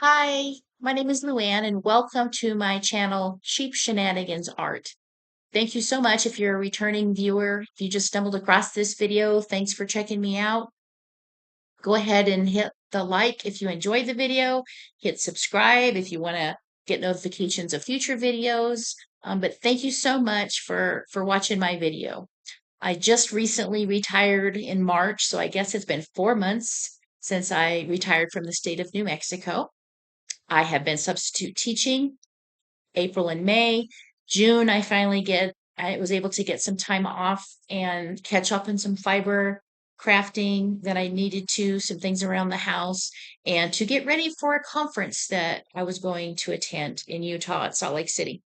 Hi, my name is Luann, and welcome to my channel, Cheap Shenanigans Art. Thank you so much if you're a returning viewer. If you just stumbled across this video, thanks for checking me out. Go ahead and hit the like if you enjoyed the video. Hit subscribe if you want to get notifications of future videos. But thank you so much for watching my video. I just recently retired in March, so I guess it's been 4 months since I retired from the state of New Mexico. I have been substitute teaching April and May. June, I was able to get some time off and catch up on some fiber crafting that I needed to, some things around the house, and to get ready for a conference that I was going to attend in Utah at Salt Lake City.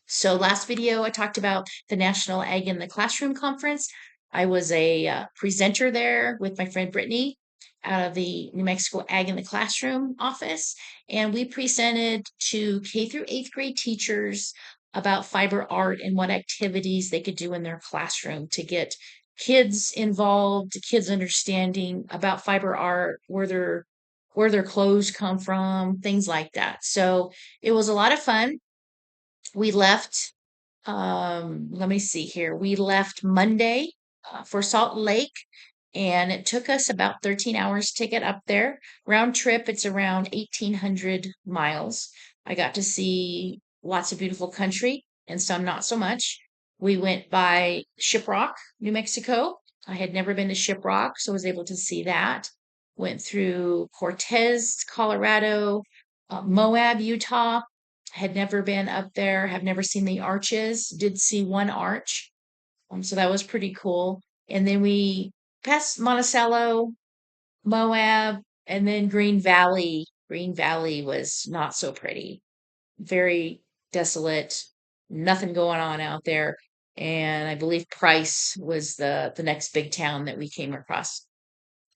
So last video, I talked about the National Ag in the Classroom Conference. I was a presenter there with my friend Brittany out of the New Mexico Ag in the Classroom office, and we presented to K through 8th grade teachers about fiber art and what activities they could do in their classroom to get kids involved, kids understanding about fiber art, where their clothes come from, things like that. So it was a lot of fun. We left, let me see here. We left Monday for Salt Lake, and it took us about 13 hours to get up there. Round trip, it's around 1,800 miles. I got to see lots of beautiful country and some not so much. We went by Shiprock, New Mexico. I had never been to Shiprock, so I was able to see that. Went through Cortez, Colorado, Moab, Utah. Had never been up there, have never seen the arches, did see one arch. So that was pretty cool. And then we passed Monticello, Moab, and then Green Valley. Green Valley was not so pretty, very desolate, nothing going on out there. And I believe Price was the next big town that we came across.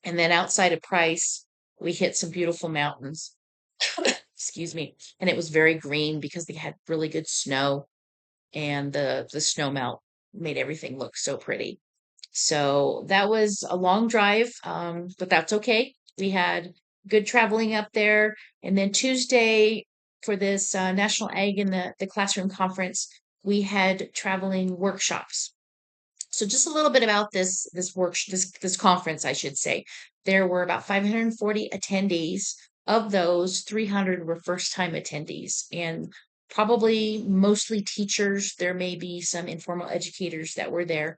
And then outside of Price, we hit some beautiful mountains. Excuse me. And it was very green because they had really good snow, and the snow melt made everything look so pretty. So that was a long drive, but that's okay. We had good traveling up there. And then Tuesday for this National Ag in the Classroom Conference, we had traveling workshops. So just a little bit about this conference, I should say. There were about 540 attendees. Of those, 300 were first-time attendees, and probably mostly teachers. There may be some informal educators that were there,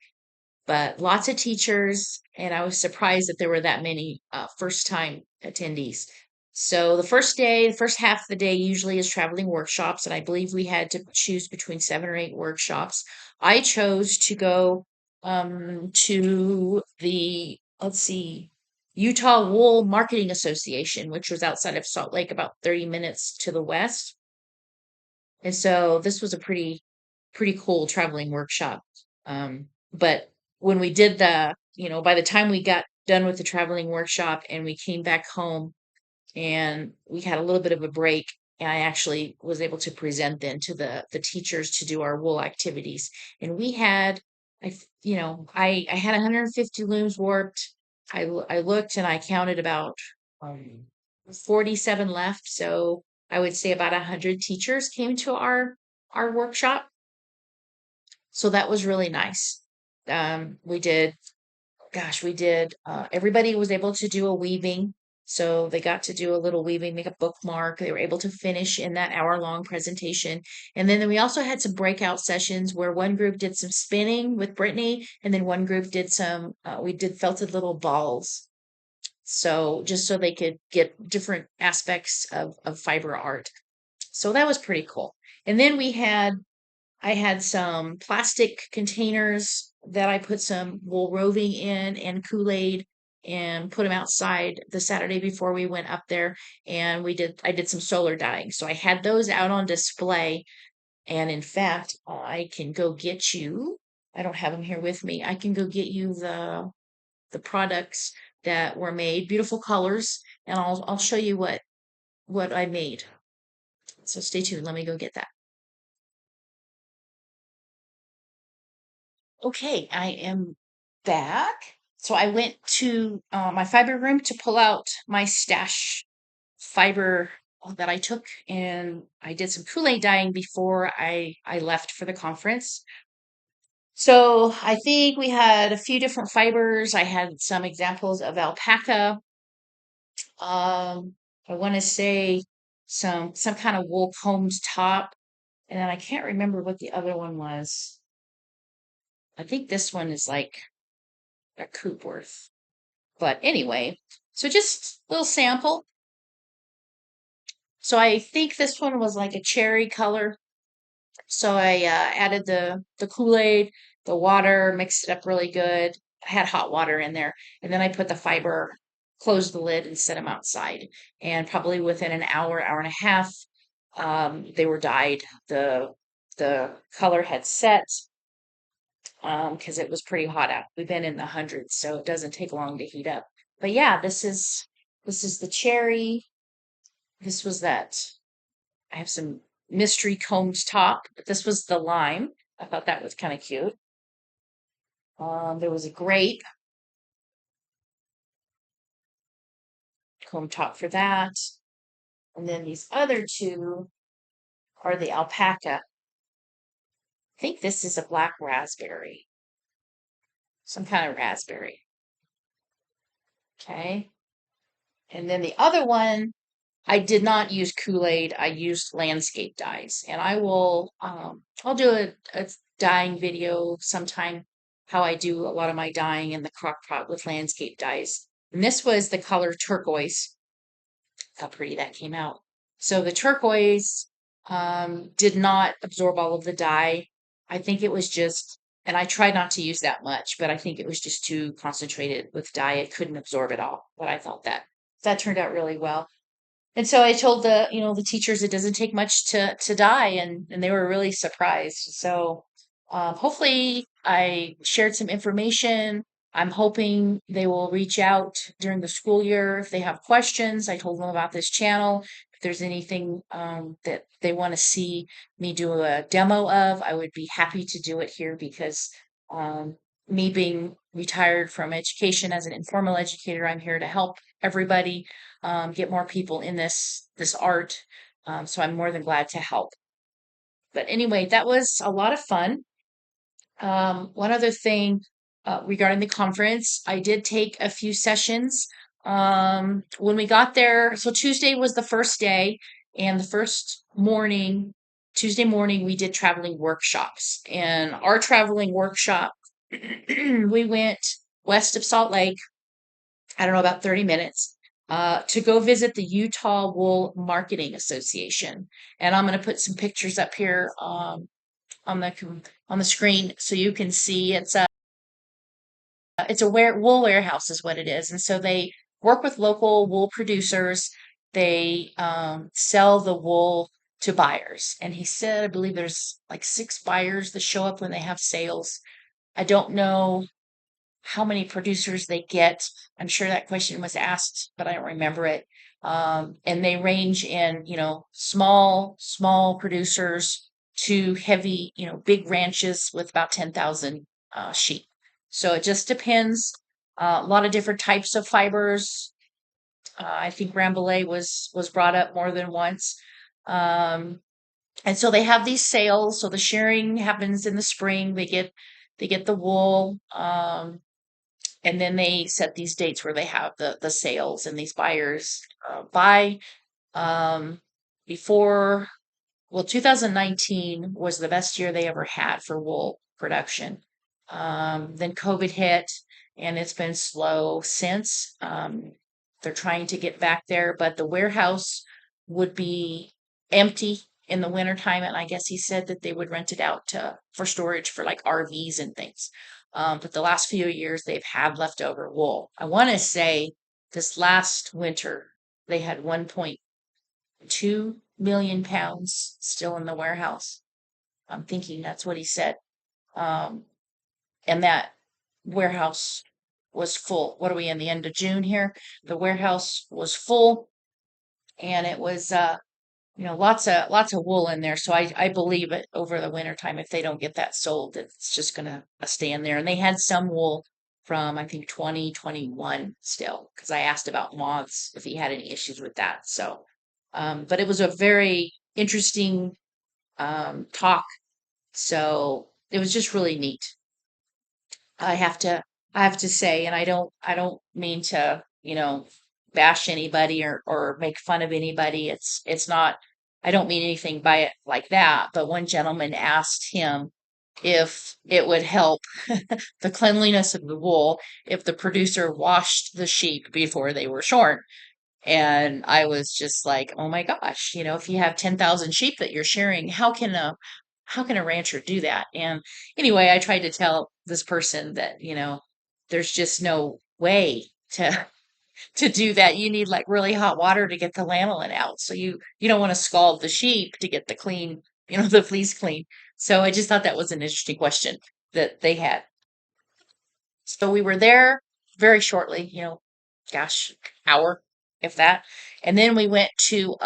but lots of teachers, and I was surprised that there were that many first-time attendees. So the first day, the first half of the day usually is traveling workshops, and I believe we had to choose between 7 or 8 workshops. I chose to go to the, let's see, Utah Wool Marketing Association, which was outside of Salt Lake, about 30 minutes to the west. And so this was a pretty cool traveling workshop. But when we did by the time we got done with the traveling workshop and we came back home and we had a little bit of a break, and I actually was able to present then to the teachers to do our wool activities. And we had, I had 150 looms warped. I looked and I counted about um, 47 left. So I would say about 100 teachers came to our workshop. So that was really nice. We did, gosh, we did, everybody was able to do a weaving. So they got to do a little weaving, make a bookmark. They were able to finish in that hour-long presentation. And then we also had some breakout sessions where one group did some spinning with Brittany, and then one group did we did felted little balls. So just so they could get different aspects of fiber art. So that was pretty cool. And then I had some plastic containers that I put some wool roving in and Kool-Aid and put them outside the Saturday before we went up there. And I did some solar dyeing. So I had those out on display. And in fact, I can go get you, I don't have them here with me. I can go get you the products that were made, beautiful colors, and I'll show you what I made. So stay tuned. Let me go get that. Okay, I am back. So I went to my fiber room to pull out my stash fiber that I took, and I did some Kool-Aid dyeing before I left for the conference. So I think we had a few different fibers. I had some examples of alpaca. I want to say some kind of wool combs top, and then I can't remember what the other one was. I think this one is like a coop worth. But anyway, so just a little sample. So I think this one was like a cherry color. So I added the Kool-Aid, the water, mixed it up really good. I had hot water in there, and then I put the fiber, closed the lid, and set them outside. And probably within an hour, hour and a half, they were dyed. The color had set because it was pretty hot out. We've been in the hundreds, so it doesn't take long to heat up. But yeah, this is the cherry. This was that. I have some mystery combs top, but this was the lime. I thought that was kind of cute. There was a grape comb top for that. And then these other two are the alpaca. I think this is a black raspberry, some kind of raspberry. Okay. And then the other one, I did not use Kool-Aid. I used landscape dyes, and I'll do a dyeing video sometime, how I do a lot of my dyeing in the crock pot with landscape dyes. And this was the color turquoise. How pretty that came out. So the turquoise did not absorb all of the dye. I think it was just, and I tried not to use that much, but I think it was just too concentrated with dye. It couldn't absorb it all. But I thought that turned out really well. And so I told the teachers it doesn't take much to dye, and they were really surprised. So hopefully I shared some information. I'm hoping they will reach out during the school year if they have questions. I told them about this channel. If there's anything that they want to see me do a demo of, I would be happy to do it here because um, me being retired from education as an informal educator, I'm here to help everybody get more people in this art. So I'm more than glad to help. But anyway, that was a lot of fun. One other thing regarding the conference, I did take a few sessions. When we got there, so Tuesday was the first day, and the first morning, Tuesday morning, we did traveling workshops. And our traveling workshop, we went west of Salt Lake, I don't know, about 30 minutes, to go visit the Utah Wool Marketing Association. And I'm going to put some pictures up here on the screen so you can see. It's a wool warehouse is what it is, and so they work with local wool producers. They sell the wool to buyers, and he said, I believe there's like 6 buyers that show up when they have sales. I don't know how many producers they get. I'm sure that question was asked, but I don't remember it. And they range in, small producers to heavy, big ranches with about 10,000 sheep. So it just depends. A lot of different types of fibers. I think Rambouillet was brought up more than once. And so they have these sales. So the shearing happens in the spring. They get the wool. And then they set these dates where they have the sales, and these buyers buy before. Well, 2019 was the best year they ever had for wool production. Then COVID hit, and it's been slow since. They're trying to get back there, but the warehouse would be empty in the wintertime, and I guess he said that they would rent it out for storage for like RVs and things. But the last few years they've had leftover wool. I want to say this last winter they had 1.2 million pounds still in the warehouse. I'm thinking that's what he said. Um, and that warehouse was full. What are we in the end of June here? The warehouse was full, and it was lots of wool in there. So I believe it over the winter time. If they don't get that sold, it's just gonna stay in there. And they had some wool from I think 2021 still, because I asked about moths if he had any issues with that. So But it was a very interesting talk. So it was just really neat. I have to I have to say, and I don't mean to, bash anybody or make fun of anybody. It's not I don't mean anything by it like that. But one gentleman asked him if it would help the cleanliness of the wool if the producer washed the sheep before they were shorn. And I was just like, oh my gosh, if you have 10,000 sheep that you're sharing, how can a rancher do that? And anyway, I tried to tell this person that, there's just no way to to do that. You need like really hot water to get the lanolin out. So you don't want to scald the sheep to get the clean, the fleece clean. So I just thought that was an interesting question that they had. So we were there very shortly, gosh, hour, if that. And then we went to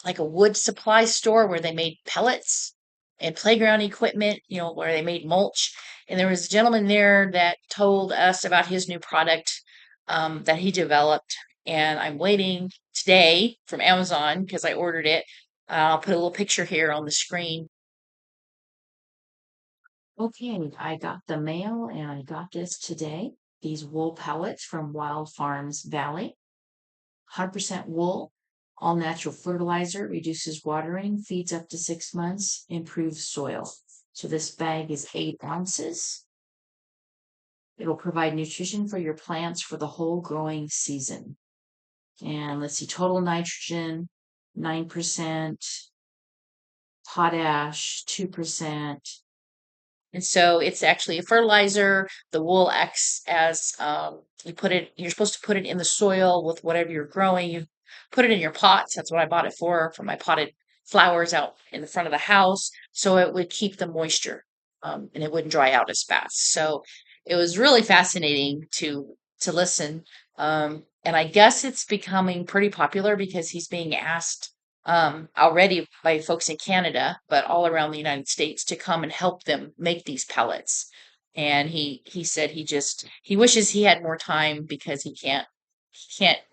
like a wood supply store where they made pellets and playground equipment, where they made mulch. And there was a gentleman there that told us about his new product that he developed. And I'm waiting today from Amazon because I ordered it. I'll put a little picture here on the screen. Okay, I got the mail and I got this today. These wool pellets from Wild Farms Valley. 100% wool, all natural fertilizer, reduces watering, feeds up to 6 months, improves soil. So this bag is 8 ounces. It'll provide nutrition for your plants for the whole growing season. And let's see, total nitrogen, 9%, potash, 2%. And so it's actually a fertilizer. The wool acts as you're supposed to put it in the soil with whatever you're growing. You put it in your pots. That's what I bought it for my potted flowers out in the front of the house. So it would keep the moisture and it wouldn't dry out as fast. So it was really fascinating to listen. And I guess it's becoming pretty popular because he's being asked already by folks in Canada, but all around the United States to come and help them make these pellets. And he said he wishes he had more time because he can't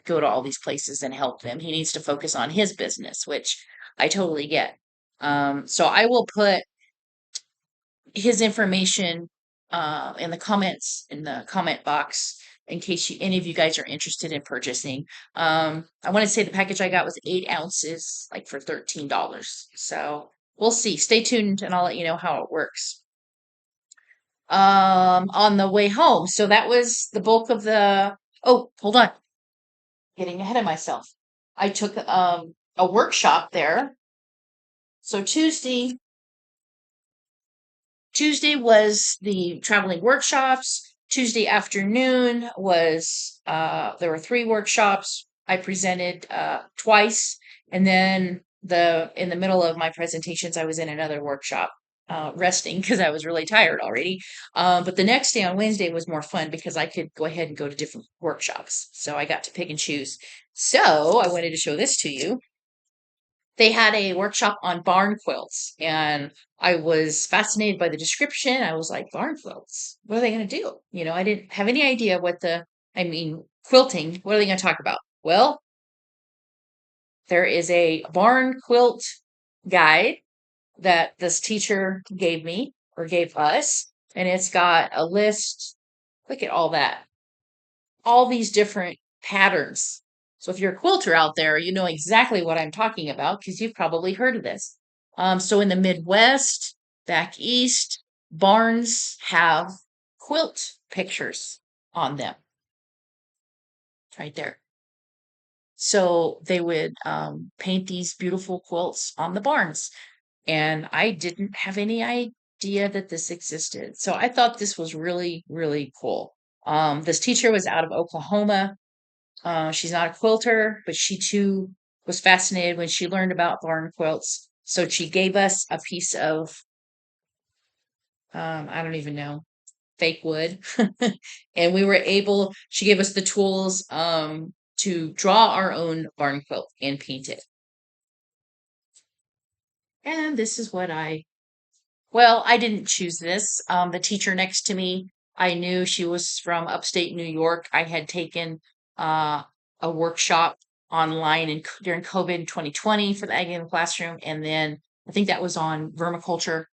go to all these places and help them. He needs to focus on his business, which I totally get. So I will put his information in the comment box in case any of you guys are interested in purchasing. I want to say the package I got was 8 ounces, like for $13. So we'll see. Stay tuned and I'll let you know how it works. On the way home. So that was the bulk of oh, hold on. Getting ahead of myself. I took a workshop there. So Tuesday was the traveling workshops. Tuesday afternoon was there were 3 workshops. I presented twice, and then in the middle of my presentations, I was in another workshop resting because I was really tired already. But the next day on Wednesday was more fun because I could go ahead and go to different workshops. So I got to pick and choose. So I wanted to show this to you. They had a workshop on barn quilts, and I was fascinated by the description. I was like, barn quilts, what are they going to do? I didn't have any idea quilting, what are they going to talk about? Well, there is a barn quilt guide that this teacher gave me or gave us, and it's got a list. Look at all that, all these different patterns. So if you're a quilter out there, you know exactly what I'm talking about because you've probably heard of this. So in the Midwest, back east, barns have quilt pictures on them right there. So they would paint these beautiful quilts on the barns. And I didn't have any idea that this existed. So I thought this was really, really cool. This teacher was out of Oklahoma. She's not a quilter, but she too was fascinated when she learned about barn quilts. So she gave us a piece of, I don't even know, fake wood. And she gave us the tools to draw our own barn quilt and paint it. And this is well, I didn't choose this. The teacher next to me, I knew she was from upstate New York. I had taken a workshop online during COVID in 2020 for the Ag in the Classroom. And then I think that was on vermiculture.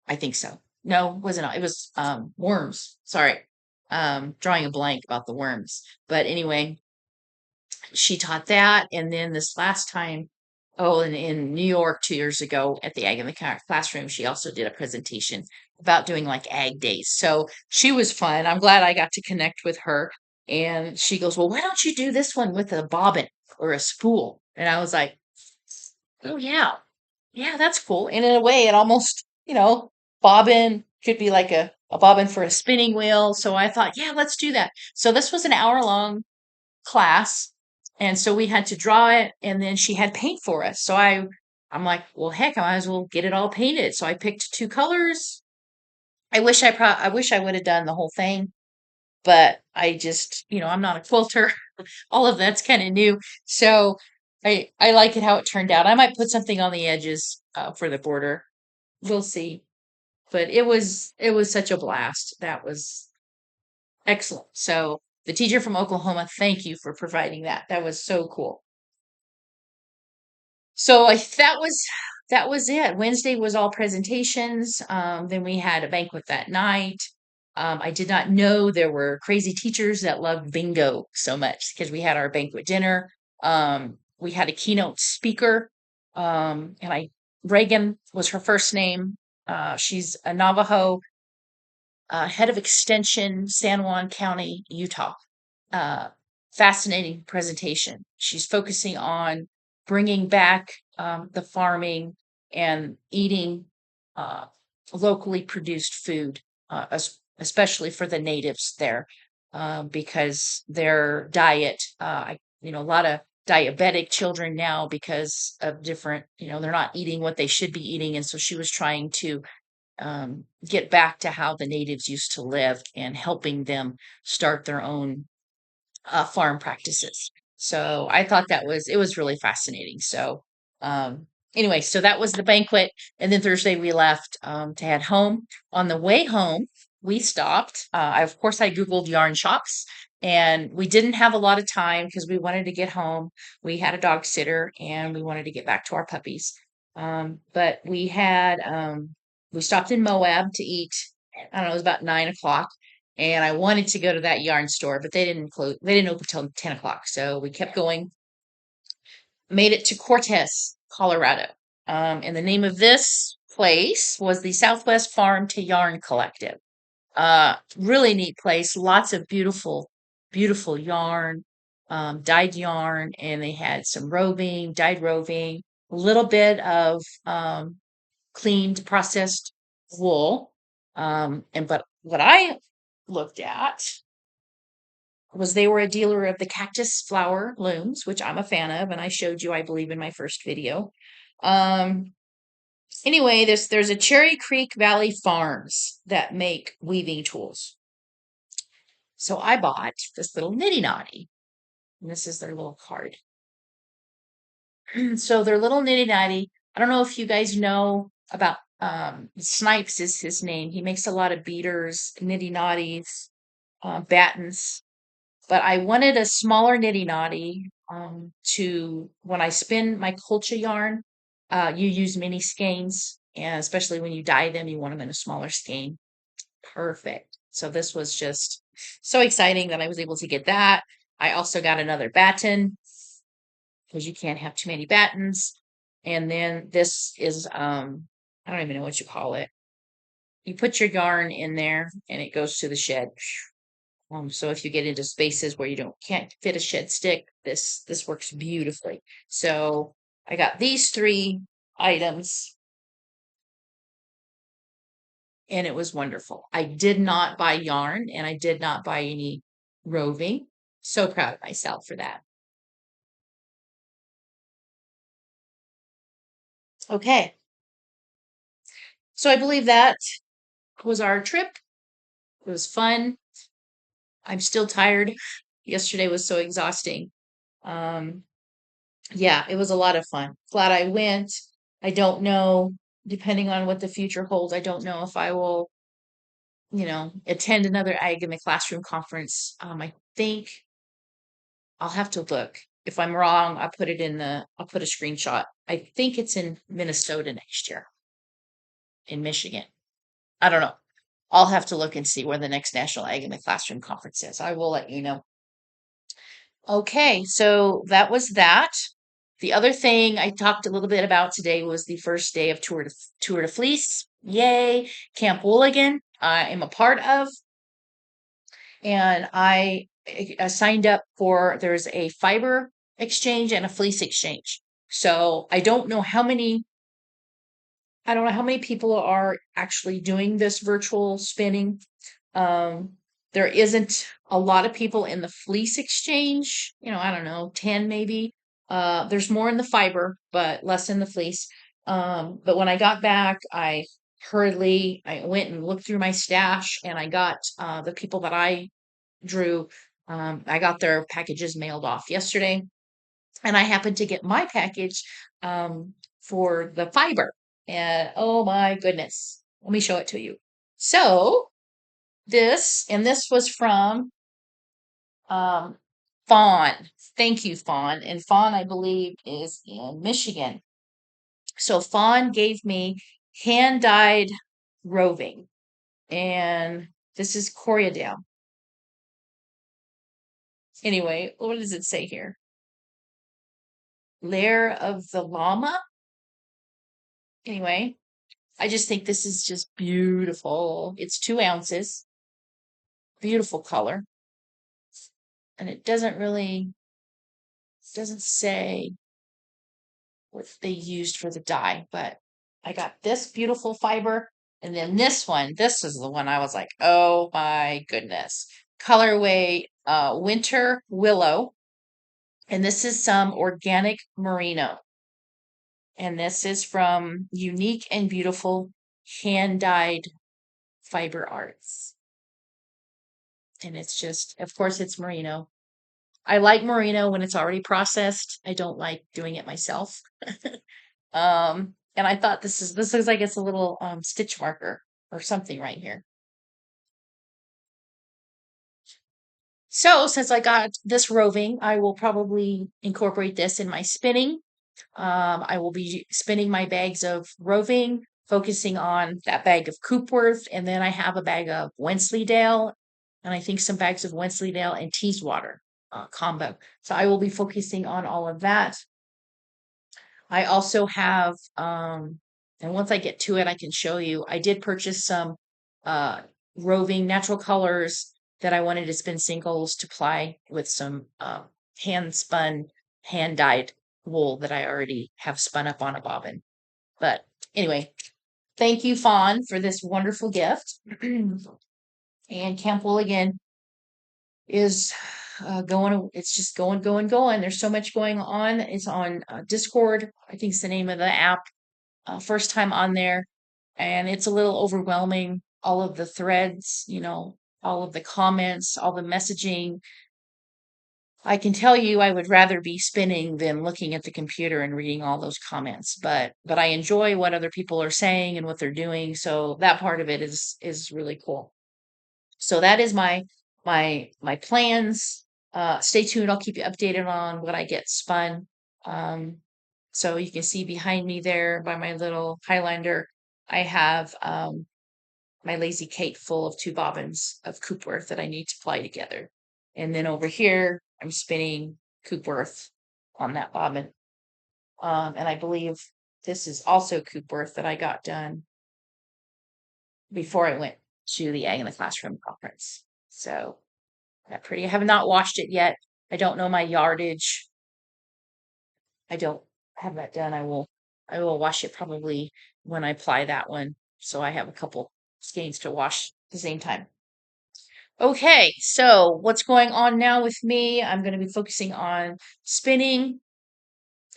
I think so. No, wasn't it was worms. Sorry. Drawing a blank about the worms. But anyway, she taught that. And then this last time, oh, in New York 2 years ago at the Ag in the Classroom, she also did a presentation about doing like ag days. So she was fun. I'm glad I got to connect with her. And she goes, well, why don't you do this one with a bobbin or a spool? And I was like, oh, yeah. Yeah, that's cool. And in a way, it almost, bobbin could be like a bobbin for a spinning wheel. So I thought, yeah, let's do that. So this was an hour long class. And so we had to draw it, and then she had paint for us. So I'm like, well, heck, I might as well get it all painted. So I picked two colors. I wish I would have done the whole thing, but I just, I'm not a quilter. All of that's kind of new. So I like it how it turned out. I might put something on the edges for the border. We'll see. But it was such a blast. That was excellent. So the teacher from Oklahoma, thank you for providing that. That was so cool. So that was it. Wednesday was all presentations. Then we had a banquet that night. I did not know there were crazy teachers that loved bingo so much because we had our banquet dinner. We had a keynote speaker, and Reagan was her first name. She's a Navajo, head of extension, San Juan County, Utah. uh, Fascinating presentation. She's focusing on bringing back the farming and eating uh, locally produced food, especially for the natives there, because their diet, a lot of diabetic children now because of different, they're not eating what they should be eating. And so she was trying to get back to how the natives used to live and helping them start their own farm practices. So I thought it was really fascinating. So um, anyway, so that was the banquet, and then Thursday we left to head home. On the way home, we stopped. Of course, I googled yarn shops, and we didn't have a lot of time because we wanted to get home. We had a dog sitter, and we wanted to get back to our puppies. But we stopped in Moab to eat. I don't know, it was about 9 o'clock, and I wanted to go to that yarn store, but they didn't close. They didn't open till 10 o'clock. So we kept going. Made it to Cortez, Colorado. And the name of this place was the Southwest Farm to Yarn Collective. Really neat place. Lots of beautiful, beautiful yarn, dyed yarn, and they had some roving, dyed roving, a little bit of cleaned, processed wool. But what I looked at was they were a dealer of the cactus flower looms, which I'm a fan of, and I showed you, I believe, in my first video. Um, anyway, there's a Cherry Creek Valley Farms that make weaving tools. So I bought this little nitty notty, and this is their little card. So their little nitty notty. I don't know if you guys know about Snipes is his name. He makes a lot of beaters, nitty notties, battens. But I wanted a smaller nitty notty to when I spin my colcha yarn. You use mini skeins, and especially when you dye them, you want them in a smaller skein. Perfect. So this was just so exciting that I was able to get that. I also got another batten because you can't have too many battens. And then this is I don't even know what you call it. You put your yarn in there and it goes to the shed. So if you get into spaces where you can't fit a shed stick, this works beautifully. So I got these three items, and it was wonderful. I did not buy yarn, and I did not buy any roving. So proud of myself for that. Okay, so I believe that was our trip. It was fun. I'm still tired. Yesterday was so exhausting. Um, yeah, it was a lot of fun. Glad I went. I don't know, depending on what the future holds, I don't know if I will, attend another Ag in the Classroom conference. I think I'll have to look. If I'm wrong, I'll put a screenshot. I think it's in Minnesota next year, in Michigan. I don't know. I'll have to look and see where the next National Ag in the Classroom conference is. I will let you know. Okay, so that was that. The other thing I talked a little bit about today was the first day of Tour de Fleece. Yay! Camp Wooligan, I am a part of, and I signed up for. There's a fiber exchange and a fleece exchange. So I don't know how many people are actually doing this virtual spinning. Um, there isn't a lot of people in the fleece exchange, I don't know, 10 maybe. There's more in the fiber, but less in the fleece. But when I got back, I went and looked through my stash and I got the people that I drew, I got their packages mailed off yesterday. And I happened to get my package for the fiber. And oh my goodness, let me show it to you. So this was from um, Fawn. Thank you, Fawn. And Fawn, I believe, is in Michigan. So Fawn gave me hand-dyed roving. And this is Coriadale. Anyway, what does it say here? Lair of the llama? Anyway, I just think this is just beautiful. It's 2 ounces, beautiful color. And it doesn't say what they used for the dye, but I got this beautiful fiber. And then this is the one I was like, oh my goodness. Colorway Winter Willow. And this is some organic merino. And this is from Unique and Beautiful Hand Dyed Fiber Arts. And it's just, of course, it's merino. I like merino when it's already processed. I don't like doing it myself. And I thought this looks like it's a little stitch marker or something right here. So since I got this roving, I will probably incorporate this in my spinning. I will be spinning my bags of roving, focusing on that bag of Coopworth, and then I have a bag of Wensleydale, and I think some bags of Wensleydale and Teeswater combo. So I will be focusing on all of that. I also have, and once I get to it, I can show you. I did purchase some uh, roving natural colors that I wanted to spin singles to ply with some hand spun, hand dyed wool that I already have spun up on a bobbin. But anyway, thank you, Fawn, for this wonderful gift. And Camp Wooligan is it's just going. There's so much going on. It's on Discord, I think it's the name of the app. First time on there, and it's a little overwhelming. All of the threads, all of the comments, all the messaging. I can tell you I would rather be spinning than looking at the computer and reading all those comments, but I enjoy what other people are saying and what they're doing, so that part of it is really cool. So that is my plans. Stay tuned. I'll keep you updated on what I get spun. Um, so you can see behind me there by my little Highlander, I have my Lazy Kate full of 2 bobbins of Coopworth that I need to ply together. And then over here, I'm spinning Coopworth on that bobbin. And I believe this is also Coopworth that I got done before I went to the Ag in the Classroom conference. So that pretty. I have not washed it yet. I don't know my yardage. I don't have that done. I will wash it probably when I apply that one. So I have a couple skeins to wash at the same time. Okay, so what's going on now with me? I'm going to be focusing on spinning.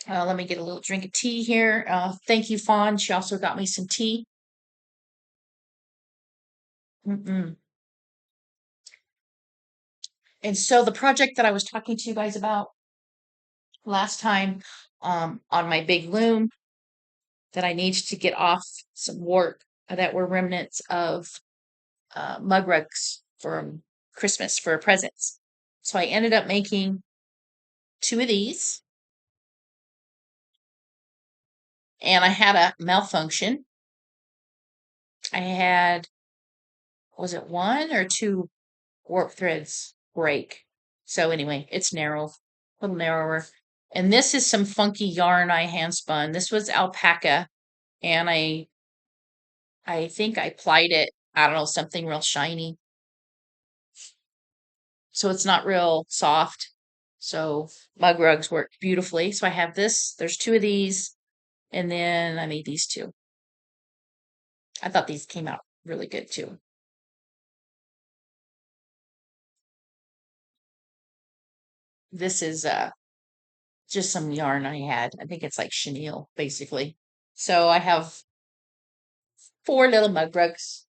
Let me get a little drink of tea here. Thank you, Fawn. She also got me some tea. Mm-mm. And so the project that I was talking to you guys about last time on my big loom that I needed to get off some work that were remnants of mug rugs from Christmas for presents. So I ended up making two of these, and I had a malfunction. I had, was it one or two warp threads break? So anyway, it's narrow, a little narrower. And this is some funky yarn I hand spun. This was alpaca, and I think I plied it, I don't know, something real shiny. So it's not real soft. So mug rugs work beautifully. So I have this, there's two of these, and then I made these two. I thought these came out really good too. This is just some yarn I had. I think it's like chenille, basically. So I have four little mug rugs.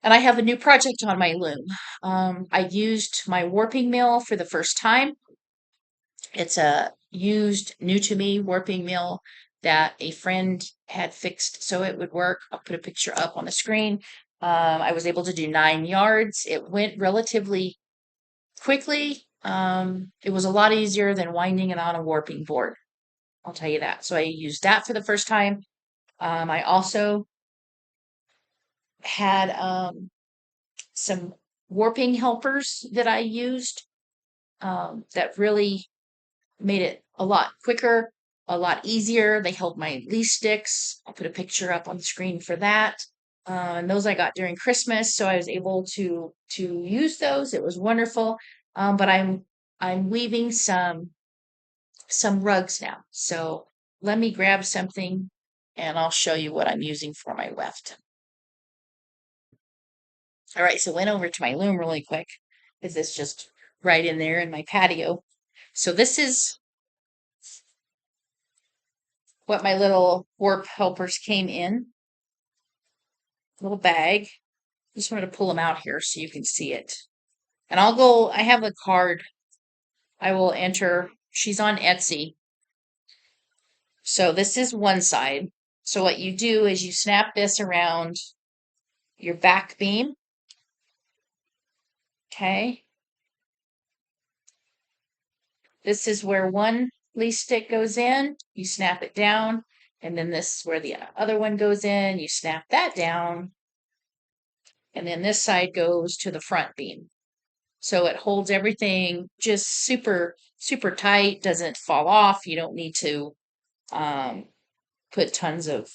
And I have a new project on my loom. I used my warping mill for the first time. It's a used, new to me warping mill that a friend had fixed so it would work. I'll put a picture up on the screen. I was able to do 9 yards. It went relatively quickly. It was a lot easier than winding it on a warping board. I'll tell you that. So I used that for the first time. I also had some warping helpers that I used that really made it a lot quicker, a lot easier. They held my lease sticks. I'll put a picture up on the screen for that. And those I got during Christmas, so I was able to use those. It was wonderful. But I'm weaving some rugs now. So let me grab something and I'll show you what I'm using for my weft. All right, so went over to my loom really quick because it's just right in there in my patio. So this is what my little warp helpers came in. Little bag. Just wanted to pull them out here so you can see it. And I have a card I will enter. She's on Etsy. So this is one side. So what you do is you snap this around your back beam. Okay. This is where one leaf stick goes in. You snap it down. And then this is where the other one goes in. You snap that down. And then this side goes to the front beam. So it holds everything just super, super tight, doesn't fall off. You don't need to put tons of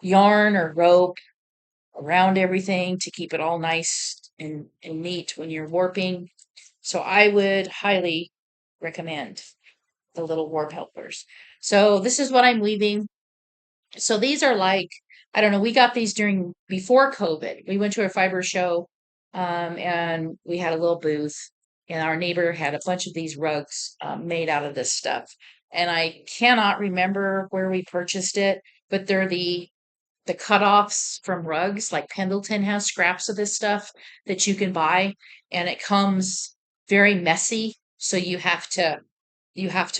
yarn or rope around everything to keep it all nice and neat when you're warping. So I would highly recommend the little warp helpers. So this is what I'm weaving. So these are like, I don't know, we got these before COVID. We went to a fiber show, and we had a little booth, and our neighbor had a bunch of these rugs made out of this stuff. And I cannot remember where we purchased it, but they're the cutoffs from rugs. Like Pendleton has scraps of this stuff that you can buy, and it comes very messy. So you have to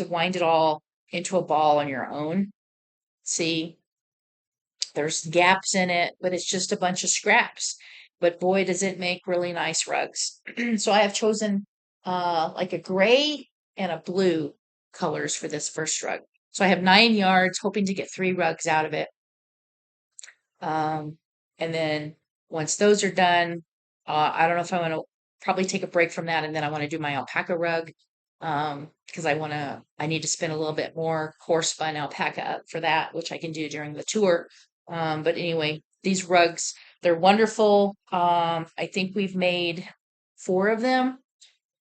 wind it all into a ball on your own. See, there's gaps in it, but it's just a bunch of scraps. But boy, does it make really nice rugs. So I have chosen like a gray and a blue colors for this first rug. So I have 9 yards, hoping to get 3 rugs out of it. And then once those are done, I don't know if I want to probably take a break from that, and then I want to do my alpaca rug because I need to spend a little bit more coarse spun alpaca for that, which I can do during the tour. But anyway, these rugs, they're wonderful. I think we've made 4 of them,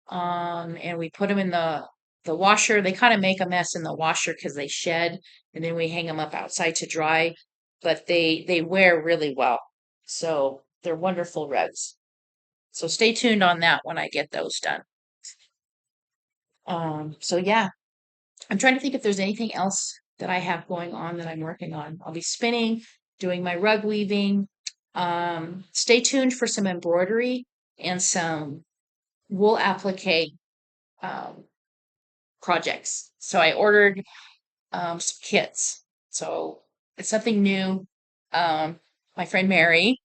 and we put them in the washer. They kind of make a mess in the washer because they shed, and then we hang them up outside to dry. But they wear really well, so they're wonderful rugs. So stay tuned on that when I get those done. So yeah, I'm trying to think if there's anything else that I have going on that I'm working on. I'll be spinning, doing my rug weaving. Stay tuned for some embroidery and some wool applique um, projects. So I ordered some kits. So it's something new. My friend Mary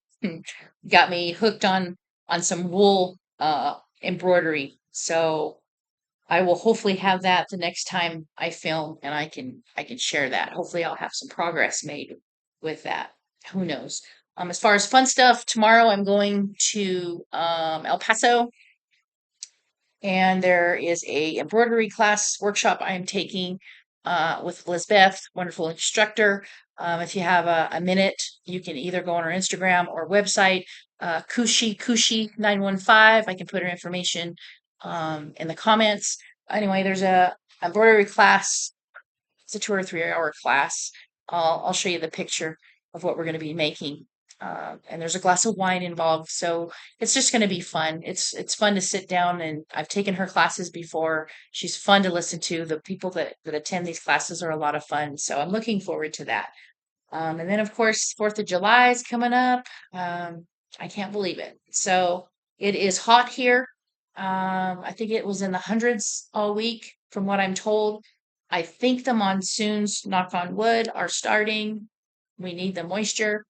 got me hooked on some wool embroidery. So I will hopefully have that the next time I film, and I can share that. Hopefully I'll have some progress made with that. Who knows? As far as fun stuff, tomorrow I'm going to El Paso, and there is a embroidery class workshop I am taking with Elizabeth, wonderful instructor. If you have a minute, you can either go on our Instagram or website, Kushi 915. I can put her information in the comments. Anyway, there's a embroidery class. It's a 2 or 3 hour class. I'll show you the picture of what we're going to be making. And there's a glass of wine involved, so it's just going to be fun. It's fun to sit down, and I've taken her classes before. She's fun to listen to. The people that attend these classes are a lot of fun, so I'm looking forward to that. And then, of course, 4th of July is coming up. I can't believe it. So it is hot here. I think it was in the hundreds all week, from what I'm told. I think the monsoons, knock on wood, are starting. We need the moisture.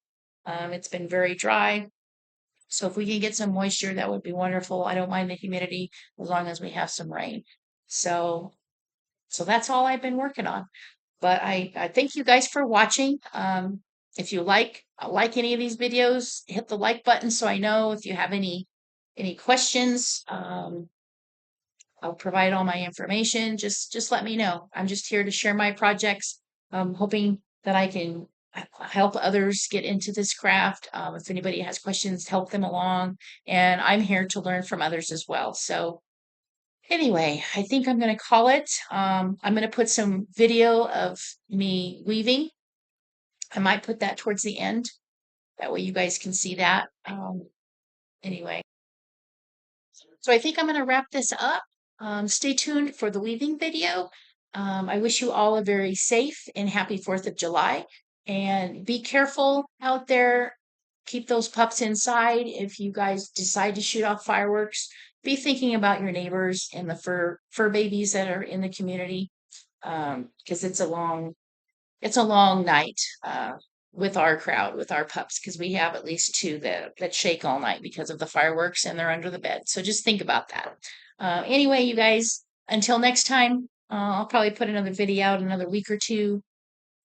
It's been very dry. So if we can get some moisture, that would be wonderful. I don't mind the humidity as long as we have some rain. So, so that's all I've been working on. But I thank you guys for watching. If you like any of these videos, hit the like button so I know. If you have any questions, I'll provide all my information. Just let me know. I'm just here to share my projects. I'm hoping that I can help others get into this craft. If anybody has questions, help them along. And I'm here to learn from others as well. So anyway, I think I'm going to call it. I'm going to put some video of me weaving. I might put that towards the end. That way you guys can see that. Anyway, so I think I'm going to wrap this up. Stay tuned for the weaving video. I wish you all a very safe and happy 4th of July. And be careful out there. Keep those pups inside. If you guys decide to shoot off fireworks, be thinking about your neighbors and the fur babies that are in the community, because it's a long night with our crowd, with our pups, because we have at least two that shake all night because of the fireworks, and they're under the bed. So just think about that. Anyway, you guys, until next time, I'll probably put another video out in another week or two.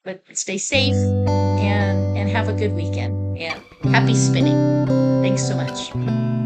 But stay safe and have a good weekend, and happy spinning. Thanks so much.